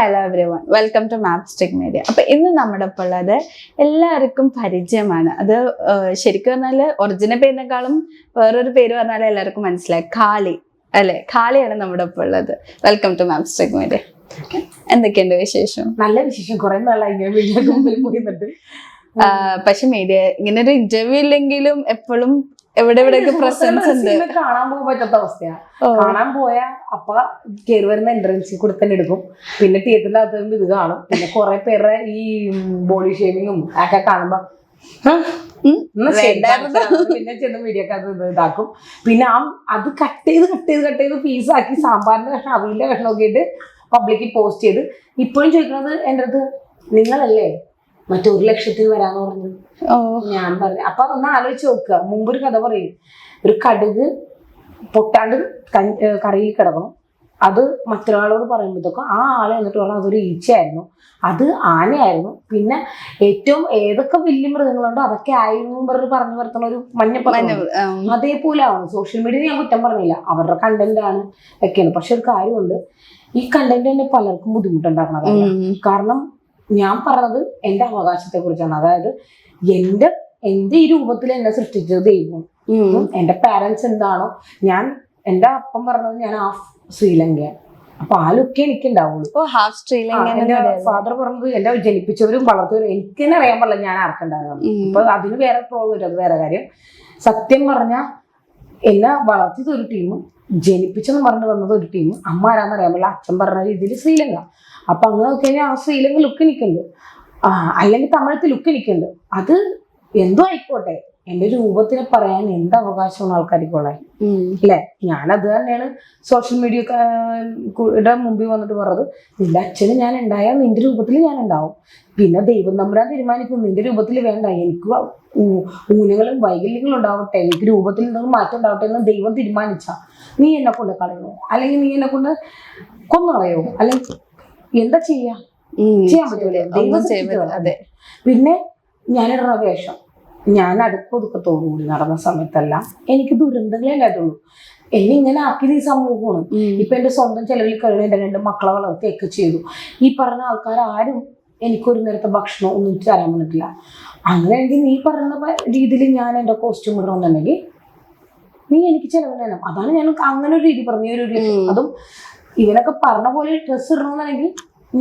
Hello everyone, welcome to Mapstic media. അപ്പൊ ഇന്ന് നമ്മുടെ ഒപ്പം ഉള്ളത് എല്ലാവർക്കും പരിചയമാണ്. അത് ശരിക്കും പറഞ്ഞാല് ഒറിജിനൽ പേരിനേക്കാളും വേറൊരു പേര് പറഞ്ഞാൽ എല്ലാവർക്കും മനസ്സിലായി, ഖാലി അല്ലെ? ഖാലിയാണ് നമ്മുടെ ഒപ്പം ഉള്ളത്. Welcome to Mapstic media. എന്തൊക്കെയുണ്ട് വിശേഷം? നല്ല വിശേഷം. കുറെ നാളായി ഇങ്ങനെ വീഡിയോ പോയിട്ടുണ്ട്. പക്ഷെ മീഡിയ ഇങ്ങനെ ഒരു ഇന്റർവ്യൂ ഇല്ലെങ്കിലും എപ്പോഴും എവിടെയൊക്കെ പ്രസൻസ് ഉണ്ട്. കാണാൻ പോകാൻ പറ്റാത്ത അവസ്ഥയാ. കാണാൻ പോയാ അപ്പൊ കയറി വരുന്ന എൻട്രൻസിൽ കൂടെ തന്നെ എടുക്കും. പിന്നെ തിയേറ്ററിന്റെ അകത്ത് ഇത് കാണും. പിന്നെ കുറെ പേരുടെ ഈ ബോഡി ഷേമിങ്ങും ഒക്കെ കാണുമ്പോ പിന്നെ ചെന്ന് വീഡിയോക്കകത്ത് ഇതാക്കും. പിന്നെ അത് കട്ട് ചെയ്ത് പീസാക്കി സാമ്പാറിന്റെ കഷ്ണം അവിയലിന്റെ കഷ്ണം ഒക്കെ ഇട്ട് പബ്ലിക്കിൽ പോസ്റ്റ് ചെയ്ത് ഇപ്പോഴും ചോദിക്കുന്നത് എൻ്റെ അടുത്ത്, നിങ്ങളല്ലേ മറ്റേ 1 ലക്ഷത്തിന് വരാന്ന് പറഞ്ഞു. ഞാൻ പറഞ്ഞു അപ്പൊ ഒന്ന് ആലോചിച്ച് നോക്കുക. മുമ്പൊരു കഥ പറയും, ഒരു കടുക് പൊട്ടാണ്ട് കറിയിൽ കിടക്കണം. അത് മറ്റൊരാളോട് പറയുമ്പോഴത്തേക്കും ആ ആളെ എന്നിട്ട് പറഞ്ഞാൽ അതൊരു ഈച്ചയായിരുന്നു, അത് ആനയായിരുന്നു, പിന്നെ ഏറ്റവും ഏതൊക്കെ വലിയ മൃഗങ്ങളുണ്ടോ അതൊക്കെ ആയിരുന്നു പറഞ്ഞു വരുത്തുന്ന ഒരു മഞ്ഞപ്പറ. അതേപോലെ ആണ് സോഷ്യൽ മീഡിയ. ഞാൻ കുറ്റം പറഞ്ഞില്ല, അവരുടെ കണ്ടന്റ് ആണ് ഒക്കെയാണ്. പക്ഷെ ഒരു കാര്യമുണ്ട്, ഈ കണ്ടന്റ് തന്നെ പലർക്കും ബുദ്ധിമുട്ടുണ്ടാക്കണതാണ്. കാരണം ഞാൻ പറഞ്ഞത് എൻ്റെ അവകാശത്തെ കുറിച്ചാണ്. അതായത് എന്റെ ഈ രൂപത്തിൽ എന്നെ സൃഷ്ടിച്ചത് ദൈവം. എന്റെ പാരന്റ്സ് എന്താണോ, എന്റെ അപ്പം പറഞ്ഞത് ഞാൻ ഹാഫ് ശ്രീലങ്ക, അപ്പൊ ആ ലുക്കേ എനിക്ക് ഉണ്ടാവുള്ളൂ. എന്റെ ഫാദർ പറഞ്ഞത് എന്റെ ജനിപ്പിച്ചവരും വളർത്തിയവരും എനിക്ക് തന്നെ അറിയാൻ പാടില്ല ഞാൻ ആർക്കുണ്ടാകും. അപ്പൊ അതിന് വേറെ പ്രോബ്ലം ഇല്ല, അത് വേറെ കാര്യം. സത്യം പറഞ്ഞാൽ എന്നെ വളർത്തിയത് ഒരു ടീം, ജനിപ്പിച്ചെന്ന് പറഞ്ഞു വന്നത് ഒരു ടീം, അമ്മ ആരാന്ന് അറിയാൻ പാടില്ല, അച്ഛൻ പറഞ്ഞ രീതിയിൽ ശ്രീലങ്ക. അപ്പൊ അങ്ങനെ നോക്കി കഴിഞ്ഞാൽ ആ ശ്രീലങ്ക ലുക്ക് എനിക്കുണ്ട്, അല്ലെങ്കിൽ തമിഴത്ത് ലുക്ക് എനിക്കുണ്ട്. അത് എന്തോ ആയിക്കോട്ടെ, എന്റെ രൂപത്തിനെ പറയാൻ എന്ത് അവകാശമാണ് ആൾക്കാർക്കുള്ളത് അല്ലെ? ഞാനത് തന്നെയാണ് സോഷ്യൽ മീഡിയയുടെ മുമ്പിൽ വന്നിട്ട് പറഞ്ഞത്, നിന്റെ അച്ഛന് ഞാൻ ഉണ്ടായാൽ നിന്റെ രൂപത്തിൽ ഞാൻ ഉണ്ടാവും. പിന്നെ ദൈവം തമ്പുരാൻ തീരുമാനിക്കും നിന്റെ രൂപത്തിൽ വേണ്ട, എനിക്ക് ഊനങ്ങളും വൈകല്യങ്ങളും ഉണ്ടാവട്ടെ, എനിക്ക് രൂപത്തിൽ എന്തെങ്കിലും മാറ്റം ഉണ്ടാവട്ടെ എന്ന് ദൈവം തീരുമാനിച്ച നീ എന്നെ കൊണ്ട് കളയോ, അല്ലെങ്കിൽ നീ എന്നെ കൊണ്ട് കൊന്നു കളയോ, അല്ലെങ്കിൽ എന്താ ചെയ്യാൻ പറ്റൂല. അതെ. പിന്നെ ഞാനിടുന്ന വേഷം, ഞാൻ അടുക്കൊതുക്കത്തോടുകൂടി നടന്ന സമയത്തെല്ലാം എനിക്ക് ദുരന്തങ്ങളെ ഉണ്ടായിട്ടുള്ളൂ. എന്നെ ഇങ്ങനെ ആക്കിയത് ഈ സമൂഹമാണ്. ഇപ്പൊ എന്റെ സ്വന്തം ചെലവിൽ കഴിഞ്ഞ എന്റെ 2 മക്കളെ വളർത്തിയൊക്കെ ചെയ്തു. ഈ പറഞ്ഞ ആൾക്കാർ ആരും എനിക്കൊരു നേരത്തെ ഭക്ഷണം ഒന്നും തരാൻ പറ്റില്ല. അങ്ങനെയാണെങ്കിൽ നീ പറഞ്ഞ രീതിയിൽ ഞാൻ എന്റെ കോസ്റ്റ്യൂം ഇടണമെന്നുണ്ടെങ്കിൽ നീ എനിക്ക് ചെലവ് വേണം. അതാണ് ഞാൻ അങ്ങനെ ഒരു രീതി പറഞ്ഞു. അതും ഇവനൊക്കെ പറഞ്ഞ പോലെ ഡ്രസ്സ് ഇടണമെന്നുണ്ടെങ്കിൽ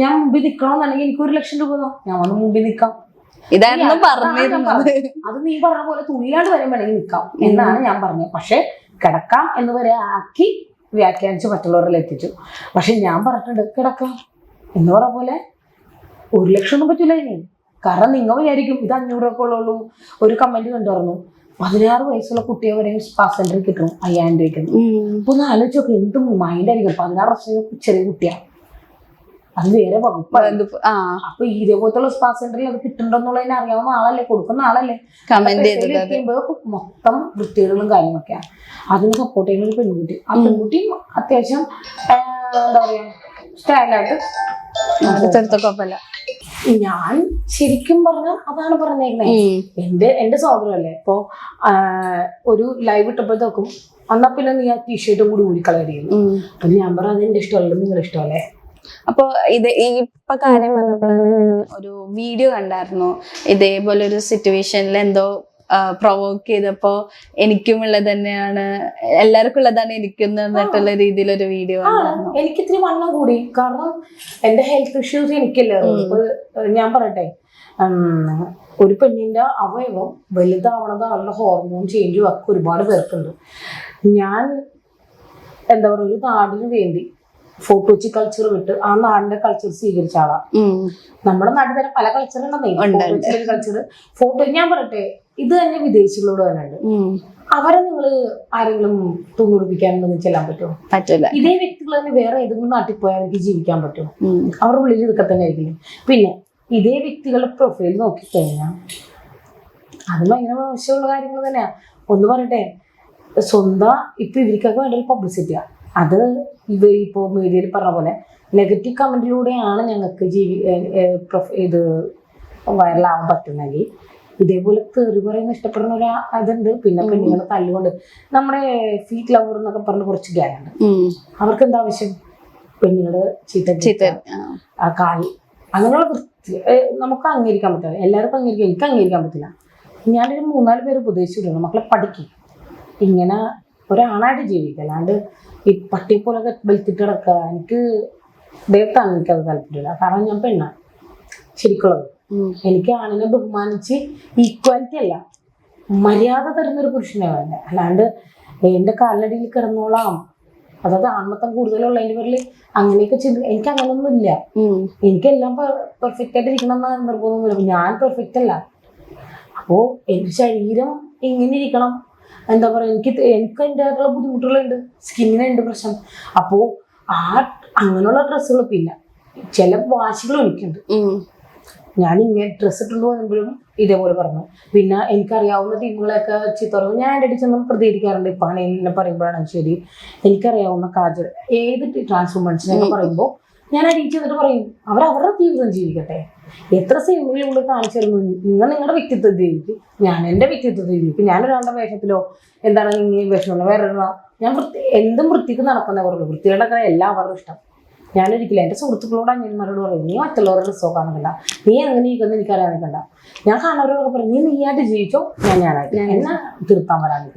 ഞാൻ മുമ്പിൽ നിൽക്കണമെന്നുണ്ടെങ്കിൽ എനിക്ക് 1 ലക്ഷം രൂപ ഞാൻ വന്ന് മുമ്പിൽ നിൽക്കാം. ഇതായിരുന്നു പറഞ്ഞത്. അത് നീ പറഞ്ഞ പോലെ തുണിയാണ്ട് വരെ വേണമെങ്കിൽ നിൽക്കാം എന്നാണ് ഞാൻ പറഞ്ഞത്. പക്ഷെ കിടക്കാം എന്ന് വരെ ആക്കി വ്യാഖ്യാനിച്ച് മറ്റുള്ളവരിൽ എത്തിച്ചു. പക്ഷെ ഞാൻ പറഞ്ഞിട്ടുണ്ട് കിടക്കാം എന്ന് പറഞ്ഞ പോലെ 1 ലക്ഷം ഒന്നും പറ്റൂല ഇനി. കാരണം നിങ്ങൾ വിചാരിക്കും ഇത് 500 ഒക്കെ ഉള്ളൂ. ഒരു കമന്റ് കണ്ടുറന്നു, 16 വയസ്സുള്ള കുട്ടിയെ വരെ സ്പാ സെന്ററിൽ കിട്ടണം 5000 രൂപയ്ക്ക്. അപ്പൊ ഒന്ന് ആലോചിച്ച് നോക്കി, എന്ത് മൈൻഡായിരിക്കും. 16 വർഷം ചെറിയ കുട്ടിയാണ്, അത് വേറെ വകുപ്പാണ്. അപ്പൊ ഇതേപോലത്തുള്ള സ്പാ സെന്ററിൽ അത് കിട്ടുന്നുണ്ടെന്നുള്ളതിനെ അറിയാവുന്ന ആളല്ലേ, കൊടുക്കുന്ന ആളല്ലേ. മൊത്തം വൃത്തികളും കാര്യങ്ങളൊക്കെയാണ്. അതിന് സപ്പോർട്ട് ചെയ്യുന്ന ഒരു പെൺകുട്ടി. ആ പെൺകുട്ടി അത്യാവശ്യം എന്താ പറയാ സ്റ്റൈലായിട്ട്. ഞാൻ ശരിക്കും പറഞ്ഞാൽ അതാണ് പറഞ്ഞേക്കണേ. എന്റെ സഹോദരല്ലേ. ഇപ്പൊ ഒരു ലൈവ് ഇട്ടപ്പോഴത്തേക്കും എന്നാ പിന്നെ നീ ആ ടീഷർട്ടും കൂടി ഊരിക്കളയുന്നു. അപ്പൊ ഞാൻ പറഞ്ഞ അതെന്റെ ഇഷ്ടമല്ല, നിങ്ങളുടെ ഇഷ്ടമല്ലേ. അപ്പൊ ഇപ്പൊ കാര്യം പറഞ്ഞപ്പോഴാണ് ഒരു വീഡിയോ കണ്ടായിരുന്നു. ഇതേപോലെ ഒരു സിറ്റുവേഷനിൽ എന്തോ പ്രൊവോക്ക് ചെയ്തപ്പോ എനിക്കും ഉള്ളത് തന്നെയാണ്, എല്ലാവർക്കും ഉള്ളതാണ് എനിക്കും എന്നിട്ടുള്ള രീതിയിലൊരു വീഡിയോ കണ്ടായിരുന്നു. എനിക്ക് ഇത്തിരി വണ്ണം കൂടി, കാരണം എന്റെ ഹെൽത്ത് ഇഷ്യൂസ് എനിക്കല്ലേ. ഇപ്പൊ ഞാൻ പറയട്ടെ, ഒരു പെണ്ണിന്റെ അവയവം വലുതാവണത് അവരുടെ ഹോർമോൺ ചേഞ്ചും ഒക്കെ ഒരുപാട് പേർക്കുണ്ട്. ഞാൻ എന്താ പറയുക, ഒരു നാടിന് വേണ്ടി ഫോർട്ട് കൊച്ചി കൾച്ചർ വിട്ട് ആ നാടിന്റെ കൾച്ചർ സ്വീകരിച്ച ആളാ. നമ്മുടെ നാട്ടിൽ തന്നെ പല കൾച്ചർ ഉണ്ടെന്നേ. കൾച്ചർ ഫോട്ടോ ഞാൻ പറയട്ടെ, ഇത് തന്നെ വിദേശികളോട് തന്നെ ഉണ്ട്. അവരെ നിങ്ങള് ആരെങ്കിലും തുണിപിടിപ്പിക്കാനൊന്നും ചെല്ലാൻ പറ്റുമോ? പറ്റില്ല. ഇതേ വ്യക്തികൾ തന്നെ വേറെ ഏതെങ്കിലും നാട്ടിൽ പോയാൽ അവർക്ക് ജീവിക്കാൻ പറ്റുമോ? അവരുടെ ഉള്ളിൽ ഇതൊക്കെ തന്നെ ആയിരിക്കില്ലേ. പിന്നെ ഇതേ വ്യക്തികളുടെ പ്രൊഫൈൽ നോക്കിക്കഴിഞ്ഞാൽ അത് ഭയങ്കര മോശമുള്ള കാര്യങ്ങൾ തന്നെയാ. ഒന്ന് പറയട്ടെ, സ്വന്തം ഇപ്പൊ ഇവർക്കൊക്കെ വേണ്ട പബ്ലിസിറ്റിയാ. അത് ഇപ്പൊ മീഡിയയിൽ പറഞ്ഞ പോലെ നെഗറ്റീവ് കമന്റിലൂടെയാണ് ഞങ്ങൾക്ക് ഇത് വൈറലാവാൻ പറ്റുന്നെങ്കിൽ, ഇതേപോലെ തെറി പറയുന്ന ഇഷ്ടപ്പെടുന്ന ഒരു അതുണ്ട്. പിന്നെ പെണ്ണുങ്ങളെ തല്ലുകൊണ്ട് നമ്മുടെ ഫീറ്റ് ലവർ എന്നൊക്കെ പറഞ്ഞ് കുറച്ച് ഗ്യാങ് ഉണ്ട്. അവർക്ക് എന്താ ആവശ്യം? പെണ്ണുങ്ങള് ചീത്ത ആ കാൽ അങ്ങനെയുള്ള വൃത്തി നമുക്ക് അംഗീകരിക്കാൻ പറ്റില്ല. എല്ലാവർക്കും അംഗീകരിക്കാം, എനിക്ക് അംഗീകരിക്കാൻ പറ്റില്ല. ഞാനൊരു 3-4 പേര് ഉപദേശിച്ചിട്ടുണ്ട്, മക്കളെ പഠിക്കും, ഇങ്ങനെ ഒരാണായിട്ട് ജീവിക്കുക, അല്ലാണ്ട് ഈ പട്ടി പോലൊക്കെ വെളുത്തിട്ട് കിടക്കുക. എനിക്ക് ദൈവത്താണ് എനിക്കത് താല്പര്യമില്ല. കാരണം ഞാൻ പെണ്ണാണ് ശരിക്കുള്ളത്. എനിക്ക് ആണിനെ ബഹുമാനിച്ച് ഈക്വാലിറ്റി അല്ല, മര്യാദ തരുന്നൊരു പുരുഷനെ വേണ്ട. അല്ലാണ്ട് എൻ്റെ കാലിനടിയിൽ കിടന്നോളാം, അതായത് ആൺമത്തം കൂടുതലുള്ളതിൻ്റെ പേരിൽ അങ്ങനെയൊക്കെ എനിക്ക് അങ്ങനെയൊന്നും ഇല്ല. എനിക്കെല്ലാം പെർഫെക്റ്റ് ആയിട്ട് ഇരിക്കണം എന്ന നിർബന്ധമൊന്നുമില്ല. ഞാൻ പെർഫെക്റ്റ് അല്ല. അപ്പോൾ എൻ്റെ ശരീരം ഇങ്ങനെ ഇരിക്കണം, എന്താ പറയുക, എനിക്ക് അതിൻ്റെതായിട്ടുള്ള ബുദ്ധിമുട്ടുകളുണ്ട്, സ്കിന്നിനുണ്ട് പ്രശ്നം. അപ്പോൾ അങ്ങനെയുള്ള ഡ്രസ്സുകൾ, പിന്നെ ചില വാശികളും എനിക്കുണ്ട്. ഞാൻ ഇങ്ങനെ ഡ്രസ്സ് ഇട്ടുകൊണ്ട് പോകുമ്പോഴും ഇതേപോലെ പറഞ്ഞു. പിന്നെ എനിക്കറിയാവുന്ന ടീമുകളെയൊക്കെ ചീത്ത പറയും. ഞാൻ എൻ്റെ അടിച്ചൊന്നും പ്രതികരിക്കാറുണ്ട്. ഇപ്പം എന്നെ പറയുമ്പോഴാണ് ശരി, എനിക്കറിയാവുന്ന കാജൽ ഏത് ട്രാൻസ്ഫോർമേഷനൊക്കെ പറയുമ്പോൾ ഞാൻ അടിച്ചു എന്നിട്ട് പറയും, അവരവരുടെ ജീവിതം ജീവിക്കട്ടെ. എത്ര സിനിമകളിലൂടെ കാണിച്ചു തരുന്നു, നിങ്ങൾ നിങ്ങളുടെ വ്യക്തിത്വം ജീവിക്കും, ഞാൻ എൻ്റെ വ്യക്തിത്വത്തിൽ ജീവിക്കും. ഞാനൊരാളുടെ വേഷത്തിലോ എന്താണ് ഇങ്ങനെ വേഷമുള്ള വേറെ ഞാൻ എന്തും വൃത്തിക്ക് നടക്കുന്നവരുള്ളൂ. വൃത്തിയുടെ എല്ലാം അവരുടെ ഇഷ്ടം. ഞാനൊരിക്കലും എൻ്റെ സുഹൃത്തുക്കളോട് അന്യന്മാരോട് പറയും, നീ മറ്റുള്ളവരുടെ ഡ്രസ്സോ കാണുന്നില്ല, നീ എങ്ങനെ ഇരിക്കുന്നു എനിക്കറിയാൻ നിൽക്കണ്ട. ഞാൻ കാണുന്നവരോടൊക്കെ പറയും, നീയായിട്ട് ജീവിച്ചോ, ഞാനായിട്ട് എന്നെ തിരുത്താൻ വരാൻ നിൽക്കണം.